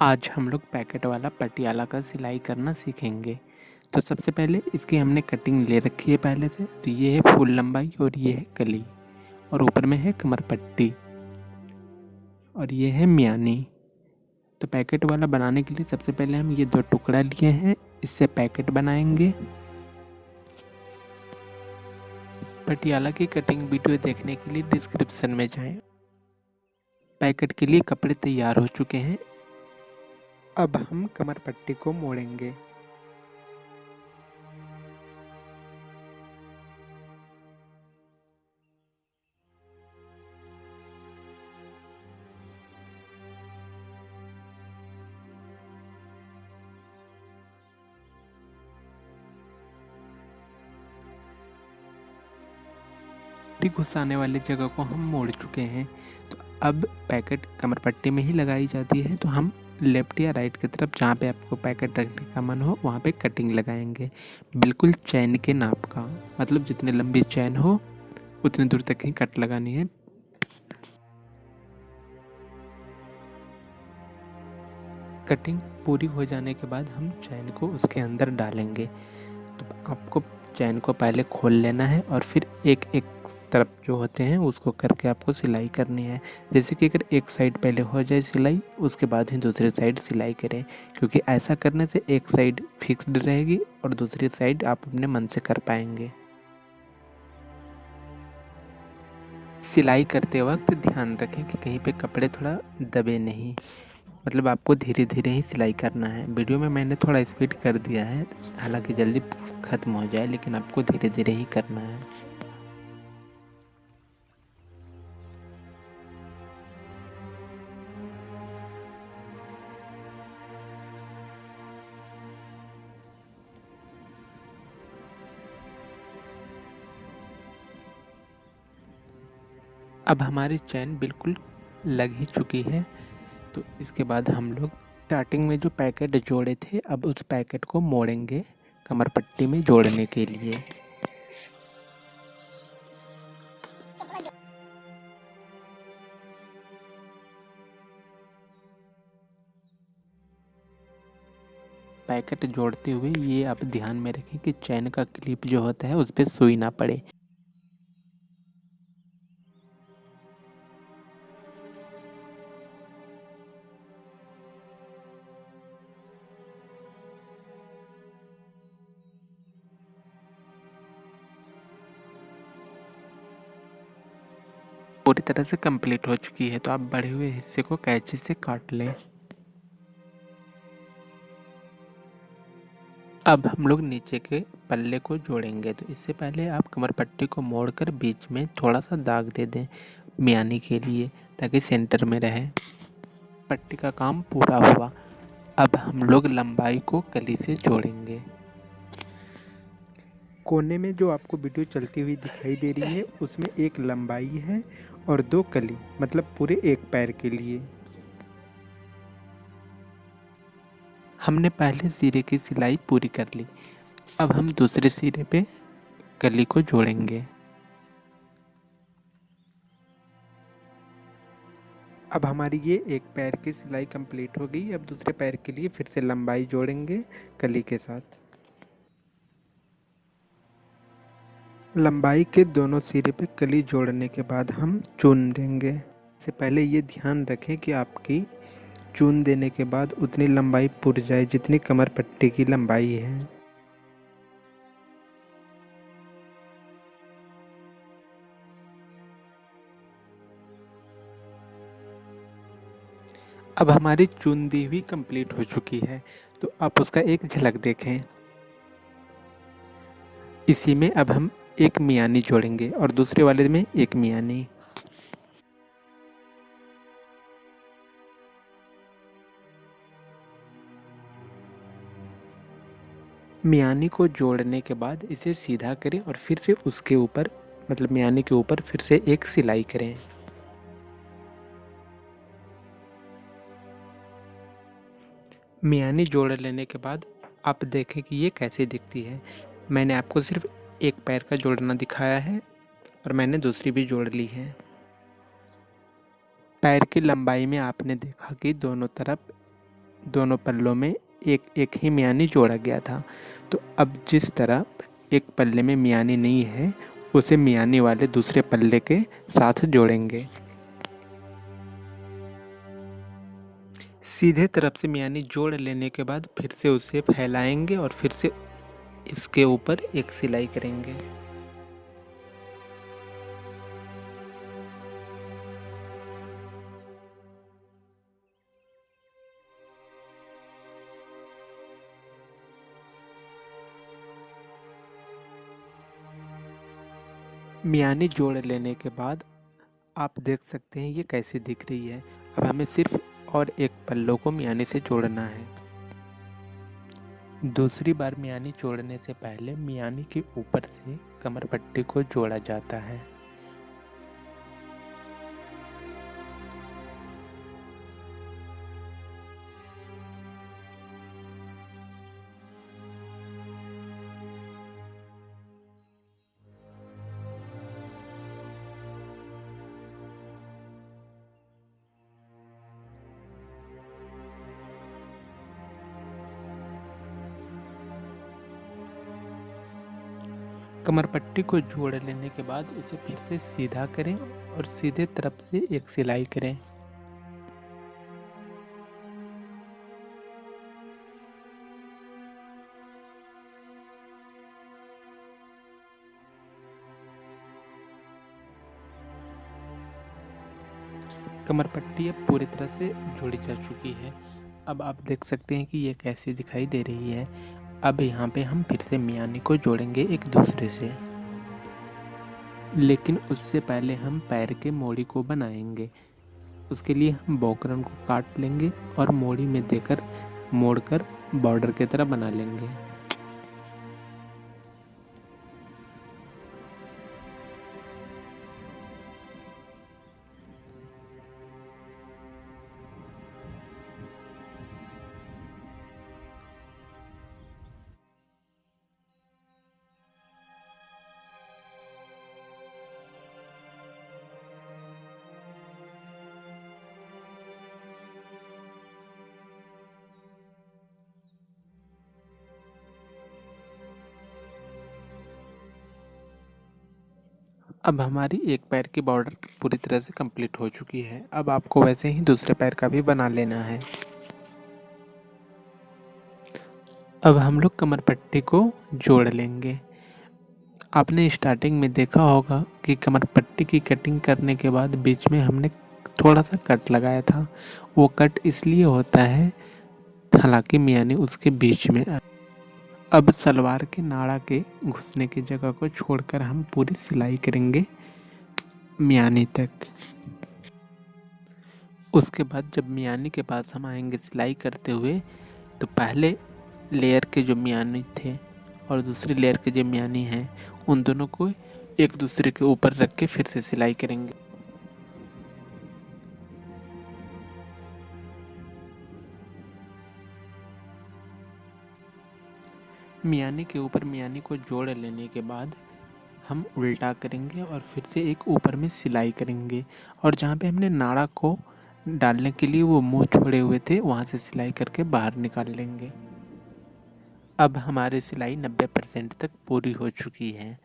आज हम लोग पैकेट वाला पटियाला का सिलाई करना सीखेंगे। तो सबसे पहले इसकी हमने कटिंग ले रखी है पहले से। तो ये है फुल लंबाई और ये है कली और ऊपर में है कमर पट्टी और ये है मियानी। तो पैकेट वाला बनाने के लिए सबसे पहले हम ये दो टुकड़ा लिए हैं, इससे पैकेट बनाएंगे। पटियाला की कटिंग वीडियो देखने के लिए डिस्क्रिप्शन में जाएं। पैकेट के लिए कपड़े तैयार हो चुके हैं। अब हम कमर पट्टी को मोड़ेंगे। घुसाने वाले जगह को हम मोड़ चुके हैं। तो अब पैकेट कमर पट्टी में ही लगाई जाती है। तो हम लेफ्ट या राइट की तरफ जहाँ पे आपको पैकेट रखने का मन हो वहाँ पे कटिंग लगाएंगे, बिल्कुल चैन के नाप का। मतलब जितनी लंबी चैन हो उतनी दूर तक ही कट लगानी है। कटिंग पूरी हो जाने के बाद हम चैन को उसके अंदर डालेंगे। तो आपको चैन को पहले खोल लेना है और फिर एक एक तरफ जो होते हैं उसको करके आपको सिलाई करनी है। जैसे कि अगर एक साइड पहले हो जाए सिलाई, उसके बाद ही दूसरी साइड सिलाई करें, क्योंकि ऐसा करने से एक साइड फिक्स्ड रहेगी और दूसरी साइड आप अपने मन से कर पाएंगे। सिलाई करते वक्त ध्यान रखें कि कहीं पे कपड़े थोड़ा दबे नहीं। मतलब आपको धीरे धीरे ही सिलाई करना है। वीडियो में मैंने थोड़ा स्पीड कर दिया है, हालांकि जल्दी ख़त्म हो जाए, लेकिन आपको धीरे धीरे ही करना है। अब हमारी चैन बिल्कुल लग ही चुकी है। तो इसके बाद हम लोग स्टार्टिंग में जो पैकेट जोड़े थे, अब उस पैकेट को मोड़ेंगे कमर पट्टी में जोड़ने के लिए। पैकेट जोड़ते हुए ये आप ध्यान में रखें कि चैन का क्लिप जो होता है उस पर सुई ना पड़े। पूरी तरह से कंप्लीट हो चुकी है। तो आप बढ़े हुए हिस्से को कैंची से काट लें। अब हम लोग नीचे के पल्ले को जोड़ेंगे। तो इससे पहले आप कमर पट्टी को मोड़कर बीच में थोड़ा सा दाग दे दें मियानी के लिए, ताकि सेंटर में रहे। पट्टी का काम पूरा हुआ। अब हम लोग लंबाई को कली से जोड़ेंगे। कोने में जो आपको वीडियो चलती हुई दिखाई दे रही है उसमें एक लंबाई है और दो कली, मतलब पूरे एक पैर के लिए। हमने पहले सिरे की सिलाई पूरी कर ली। अब हम दूसरे सिरे पे कली को जोड़ेंगे। अब हमारी ये एक पैर की सिलाई कंप्लीट हो गई। अब दूसरे पैर के लिए फिर से लंबाई जोड़ेंगे कली के साथ। लंबाई के दोनों सिरे पे कली जोड़ने के बाद हम चून देंगे। इससे पहले ये ध्यान रखें कि आपकी चून देने के बाद उतनी लंबाई पुर जाए जितनी कमर पट्टी की लंबाई है। अब हमारी चून दी हुई कंप्लीट हो चुकी है। तो आप उसका एक झलक देखें। इसी में अब हम एक मियानी जोड़ेंगे और दूसरे वाले में एक मियानी। मियानी को जोड़ने के बाद इसे सीधा करें और फिर से उसके ऊपर, मतलब मियानी के ऊपर फिर से एक सिलाई करें। मियानी जोड़ लेने के बाद आप देखें कि ये कैसे दिखती है। मैंने आपको सिर्फ एक पैर का जोड़ना दिखाया है और मैंने दूसरी भी जोड़ ली है। पैर की लंबाई में आपने देखा कि दोनों तरफ दोनों पल्लों में एक एक ही मियानी जोड़ा गया था। तो अब जिस तरह एक पल्ले में मियानी नहीं है, उसे मियानी वाले दूसरे पल्ले के साथ जोड़ेंगे। सीधे तरफ से मियानी जोड़ लेने के बाद फिर से उसे फैलाएंगे और फिर से इसके ऊपर एक सिलाई करेंगे। मियानी जोड़ लेने के बाद आप देख सकते हैं ये कैसी दिख रही है। अब हमें सिर्फ और एक पल्लों को मियानी से जोड़ना है। दूसरी बार मियानी जोड़ने से पहले मियानी के ऊपर से कमर पट्टी को जोड़ा जाता है। कमर पट्टी को जोड़ लेने के बाद इसे फिर से सीधा करें और सीधे तरफ से एक सिलाई करें। कमर पट्टी अब पूरी तरह से जोड़ी जा चुकी है। अब आप देख सकते हैं कि ये कैसी दिखाई दे रही है। अब यहाँ पे हम फिर से मियानी को जोड़ेंगे एक दूसरे से, लेकिन उससे पहले हम पैर के मोड़ी को बनाएंगे। उसके लिए हम बौकरन को काट लेंगे और मोड़ी में देकर मोड़कर बॉर्डर की तरह बना लेंगे। अब हमारी एक पैर की बॉर्डर पूरी तरह से कंप्लीट हो चुकी है। अब आपको वैसे ही दूसरे पैर का भी बना लेना है। अब हम लोग कमर पट्टी को जोड़ लेंगे। आपने स्टार्टिंग में देखा होगा कि कमर पट्टी की कटिंग करने के बाद बीच में हमने थोड़ा सा कट लगाया था। वो कट इसलिए होता है हालांकि मियानी उसके बीच में। अब सलवार के नाड़ा के घुसने की जगह को छोड़कर हम पूरी सिलाई करेंगे मियानी तक। उसके बाद जब मियानी के पास हम आएंगे सिलाई करते हुए, तो पहले लेयर के जो मियानी थे और दूसरी लेयर के जो मियानी हैं, उन दोनों को एक दूसरे के ऊपर रख के फिर से सिलाई करेंगे। मियानी के ऊपर मियानी को जोड़ लेने के बाद हम उल्टा करेंगे और फिर से एक ऊपर में सिलाई करेंगे, और जहाँ पे हमने नाड़ा को डालने के लिए वो मुंह छोड़े हुए थे वहाँ से सिलाई करके बाहर निकाल लेंगे। अब हमारी सिलाई 90% तक पूरी हो चुकी है।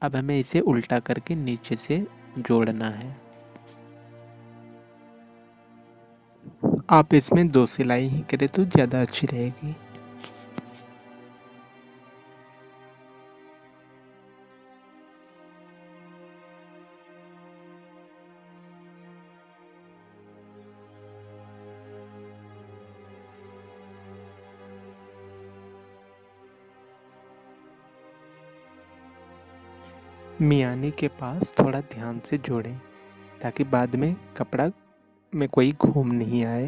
अब हमें इसे उल्टा करके नीचे से जोड़ना है। आप इसमें 2 सिलाई ही करें तो ज़्यादा अच्छी रहेगी। मियानी के पास थोड़ा ध्यान से जोड़ें ताकि बाद में कपड़ा में कोई घूम नहीं आए।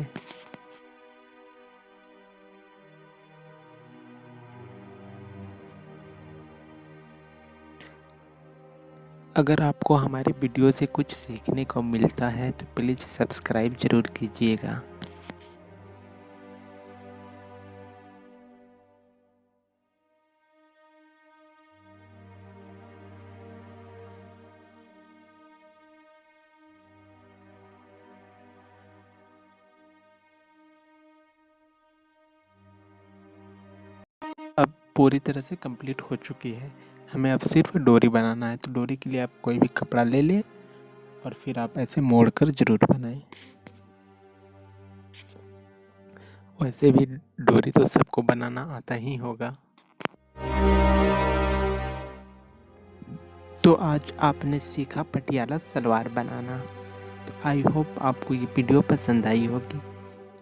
अगर आपको हमारी वीडियो से कुछ सीखने को मिलता है तो प्लीज़ सब्सक्राइब ज़रूर कीजिएगा। पूरी तरह से कंप्लीट हो चुकी है। हमें अब सिर्फ डोरी बनाना है। तो डोरी के लिए आप कोई भी कपड़ा ले लें और फिर आप ऐसे मोड़ कर ज़रूर बनाएं। वैसे भी डोरी तो सबको बनाना आता ही होगा। तो आज आपने सीखा पटियाला सलवार बनाना। तो आई होप आपको ये वीडियो पसंद आई होगी।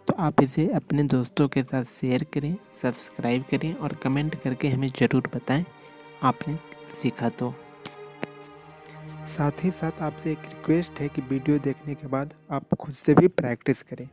तो आप इसे अपने दोस्तों के साथ शेयर करें, सब्सक्राइब करें और कमेंट करके हमें ज़रूर बताएं आपने सीखा तो। साथ ही साथ आपसे एक रिक्वेस्ट है कि वीडियो देखने के बाद आप खुद से भी प्रैक्टिस करें।